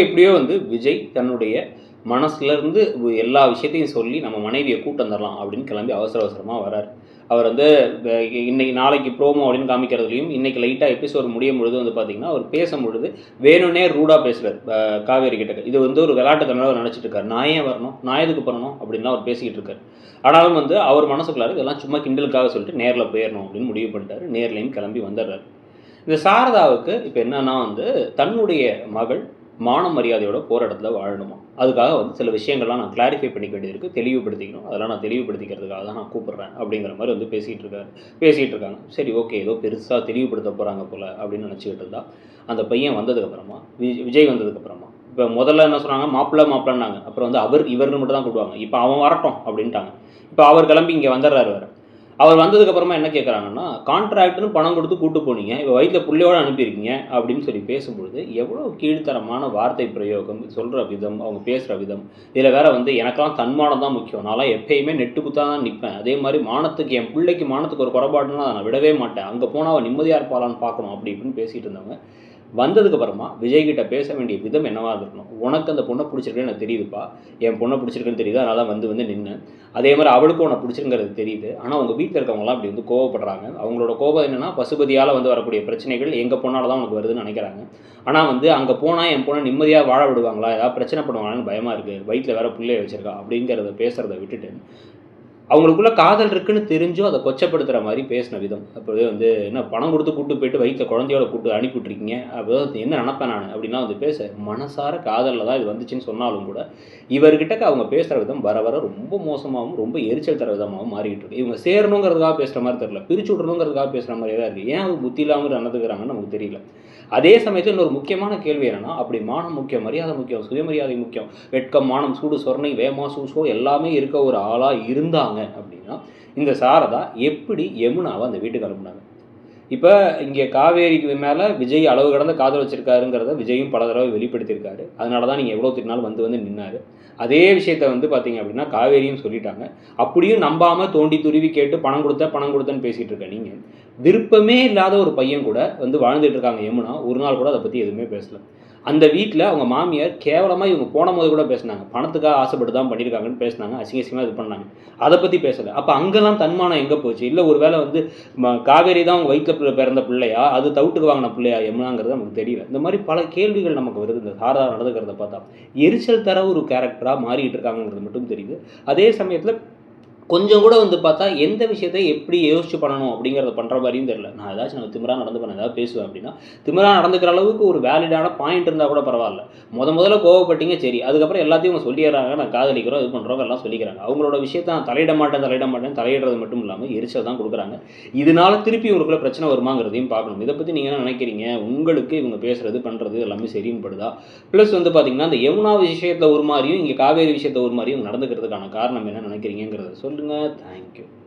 எப்படியோ விஜய் தன்னுடைய மனசுலேருந்து எல்லா விஷயத்தையும் சொல்லி நம்ம மனைவியை கூட்டு வந்துடலாம் அப்படின்னு கிளம்பி அவசர அவசரமாக வரார். அவர் இன்னைக்கு நாளைக்கு ப்ரோமோ அப்படின்னு காமிக்கிறதுலையும் இன்னைக்கு லைட்டாக எபிசோட் முடியும் பொழுது பார்த்தீங்கன்னா அவர் பேசும்பொழுது வேணும்னே ரூடாக பேசுகிறார் காவேரி கிட்ட. இது ஒரு விளையாட்டுத்தனமாக அவர் நினச்சிட்டு இருக்காரு. நான் ஏன் வரணும், நான் எதுக்கு பண்ணணும் அப்படின்லாம் அவர் பேசிக்கிட்டு இருக்காரு. ஆனாலும் அவர் மனசுக்குள்ளார இதெல்லாம் சும்மா கிண்டலுக்காக சொல்லிட்டு நேரில் போயிடணும் அப்படின்னு முடிவு பண்ணிட்டாரு. நேர்லையும் கிளம்பி வந்துடுறாரு. இந்த சாரதாவுக்கு இப்போ என்னன்னா தன்னுடைய மகள் மான மரியாதையோட போகிற இடத்துல வாழணுமா, அதுக்காக சில விஷயங்கள்லாம் நான் கிளாரிஃபை பண்ணிக்க வேண்டியது தெளிவுபடுத்திக்கணும். அதெல்லாம் நான் தெளிவுபடுத்திக்கிறதுக்காக தான் நான் கூப்பிட்றேன் அப்படிங்கிற மாதிரி பேசிகிட்டு இருக்காங்க. சரி, ஓகே, ஏதோ பெருசாக தெளிவுபடுத்த போகிறாங்க போல் அப்படின்னு நினச்சிக்கிட்டு இருந்தா அந்த பையன் வந்ததுக்கப்புறமா விஜய் வந்ததுக்கப்புறமா இப்போ முதல்ல என்ன சொன்னாங்க, மாப்பிள்ளைன்னாங்க. அப்புறம் இவர்னு மட்டும் தான் கூப்பிடுவாங்க. இப்போ அவன் வரட்டும் அப்படின்ட்டாங்க. இப்போ அவர் கிளம்பி இங்கே வந்துடுறாரு. வேறு அவர் வந்ததுக்கப்புறமா என்ன கேட்குறாங்கன்னா, கான்ட்ராக்ட்னு பணம் கொடுத்து கூட்டு போனீங்க, இப்போ வயிற்றில் புள்ளையோடு அனுப்பியிருக்கீங்க அப்படின்னு சொல்லி பேசும்பொழுது எவ்வளோ கீழ்த்தரமான வார்த்தை பிரயோகம், சொல்கிற விதம், அவங்க பேசுகிற விதம். இதில் வேற எனக்கெல்லாம் தன்மானம் தான் முக்கியம், நான்லாம் எப்பயுமே நெட்டு குத்தா தான் நிற்பேன். அதே மாதிரி மானத்துக்கு, என் பிள்ளைக்கு மானத்துக்கு ஒரு குறைபாடுன்னா நான் விடவே மாட்டேன், அங்கே போனால் அவன் நிம்மதியாக இருப்பாளான்னு பார்க்கணும் அப்படி இப்படின்னு பேசிகிட்டு இருந்தவங்க வந்ததுக்கப்புறமா விஜய்கிட்ட பேச வேண்டிய விதம் என்னவாக இருக்கணும். உனக்கு அந்த பொண்ணை பிடிச்சிருக்குன்னு எனக்கு தெரியுதுப்பா, என் பொண்ணை பிடிச்சிருக்குன்னு தெரியுது, அதனால தான் வந்து நின்று. அதே மாதிரி அவளுக்கும் உன்னை பிடிச்சிருங்கிறது தெரியுது. ஆனால் உங்கள் வீட்டில் இருக்கவங்களாம் அப்படி கோவப்படுறாங்க. அவங்களோட கோபம் என்னென்னா, பசுபதியால் வரக்கூடிய பிரச்சனைகள் எங்கள் பொண்ணால் தான் உனக்கு வருதுன்னு நினைக்கிறாங்க. ஆனால் அங்கே போனால் என் பொண்ணை நிம்மதியாக வாழ விடுவாங்களா, ஏதாவது பிரச்சனை பண்ணுவாங்கன்னு பயமாக இருக்குது, வயிற்றில் வேறு பிள்ளைய வச்சுருக்கா அப்படிங்கிறத பேசுகிறத விட்டுட்டு அவங்களுக்குள்ள காதல் இருக்குன்னு தெரிஞ்சும் அதை கொச்சப்படுத்துகிற மாதிரி பேசின விதம். அப்போவே என்ன பணம் கொடுத்து கூப்பிட்டு போயிட்டு வயிற்றில் குழந்தையோட கூப்பிட்டு அனுப்பிவிட்ருக்கீங்க, அப்போ என்ன நினப்பேன் நான் அப்படின்னா பேச மனசார காதலில் தான் இது வந்துச்சுன்னு சொன்னாலும் கூட இவர்கிட்ட அவங்க பேசுகிற விதம் வர வர ரொம்ப மோசமாகவும் ரொம்ப எரிச்சல் தர விதமாகவும் மாறிக்கிட்டு இருக்கு. இவங்க சேரணுங்கிறதுக்காக பேசுகிற மாதிரி தெரியல, பிரிச்சு விடணுங்கிறதுக்காக பேசுகிற மாதிரியே தான் இருக்குது. ஏன் அது புத்தி இல்லாமல் நடந்துக்கிறாங்கன்னு நமக்கு தெரியல. அதே சமயத்தில் இன்னொரு முக்கியமான கேள்வி என்னென்னா, அப்படி மானம் முக்கியம், மரியாதை முக்கியம், சுயமரியாதை முக்கியம், வெட்கம், மானம், சூடு, சொர்ணை, வேமா, சூசோ எல்லாமே இருக்க ஒரு ஆளாக இருந்தாங்க அப்படின்னா இந்த சாரதா எப்படி யமுனாவை அந்த வீட்டுக்கு அனுப்புனாங்க? இப்போ இங்கே காவேரிக்கு மேலே விஜய் அளவு கடந்த காதல் வச்சிருக்காருங்கிறத விஜயும் பல தடவை வெளிப்படுத்தியிருக்காரு. அதனால தான் நீங்கள் எவ்வளோ திட்டினாலும் வந்து நின்னார். அதே விஷயத்தை பார்த்தீங்க அப்படின்னா காவேரியும் சொல்லிட்டாங்க. அப்படியும் நம்பாமல் தோண்டி துருவி கேட்டு பணம் கொடுத்தேன்னு பேசிகிட்டு இருக்க நீங்கள், விருப்பமே இல்லாத ஒரு பையன் கூட வாழ்ந்துட்டு இருக்காங்க யமுனா, ஒரு நாள் கூட அதை பற்றி எதுவுமே பேசலை. அந்த வீட்டில் அவங்க மாமியார் கேவலமாக இவங்க போன போது கூட பேசினாங்க, பணத்துக்காக ஆசைப்பட்டு தான் பண்ணியிருக்காங்கன்னு பேசினாங்க, அசிங்கசியமாக இது பண்ணாங்க, அதை பற்றி பேசலை. அப்போ அங்கெல்லாம் தன்மானம் எங்கே போச்சு? இல்லை ஒரு வேளை காவேரி தான் அவங்க வயிற்றில் பிறந்த பிள்ளையா, அது தவிட்டுக்கு வாங்கின பிள்ளையா யமுனாங்கிறது நமக்கு தெரியல. இந்த மாதிரி பல கேள்விகள் நமக்கு வருது இந்த சாரதா நடந்துக்கிறத பார்த்தா. எரிச்சல் தர ஒரு கேரக்டராக மாறிட்டு இருக்காங்கிறது மட்டும் தெரியுது. அதே சமயத்தில் கொஞ்சம் கூட பார்த்தா எந்த விஷயத்தை எப்படி யோசிச்சு பண்ணணும் அப்படிங்கிறத பண்ணுற மாதிரியும் தெரியல. நான் ஏதாச்சும் திமிரா நடந்து பண்ண ஏதாவது பேசுவேன் அப்படின்னா திமிரா நடந்துக்கிற அளவுக்கு ஒரு வேலிடான பாயிண்ட் இருந்தால் கூட பரவாயில்ல. முதல்ல கோவப்பட்டீங்க, சரி, அதுக்கப்புறம் எல்லாத்தையும் அவங்க சொல்லிடுறாங்க, நான் காதலிக்கிறோம், இது பண்ணுறோம், எல்லாம் சொல்லிக்கிறாங்க. அவங்களோட விஷயத்தை நான் தலையிட மாட்டேன் தலையிடுறது மட்டும் இல்லாமல் எரிச்சல் தான் கொடுக்குறாங்க. இதனால திருப்பி உங்களுக்குள்ள பிரச்சனை வருமாங்கிறதையும் பார்க்கணும். இதை பற்றி நீங்கள் என்ன நினைக்கிறீங்க? உங்களுக்கு இவங்க பேசுறது பண்ணுறது எல்லாமே சரின்னு படுதா? ப்ளஸ் பார்த்தீங்கன்னா இந்த யமுனா விஷயத்தில் ஒரு மாதிரியும் இங்கே காவேரி விஷயத்தை ஒரு மாதிரியும் நடந்துக்கிறதுக்கான காரணம் என்ன நினைக்கிறீங்கிறத சொல்லுங்கள். Thank you.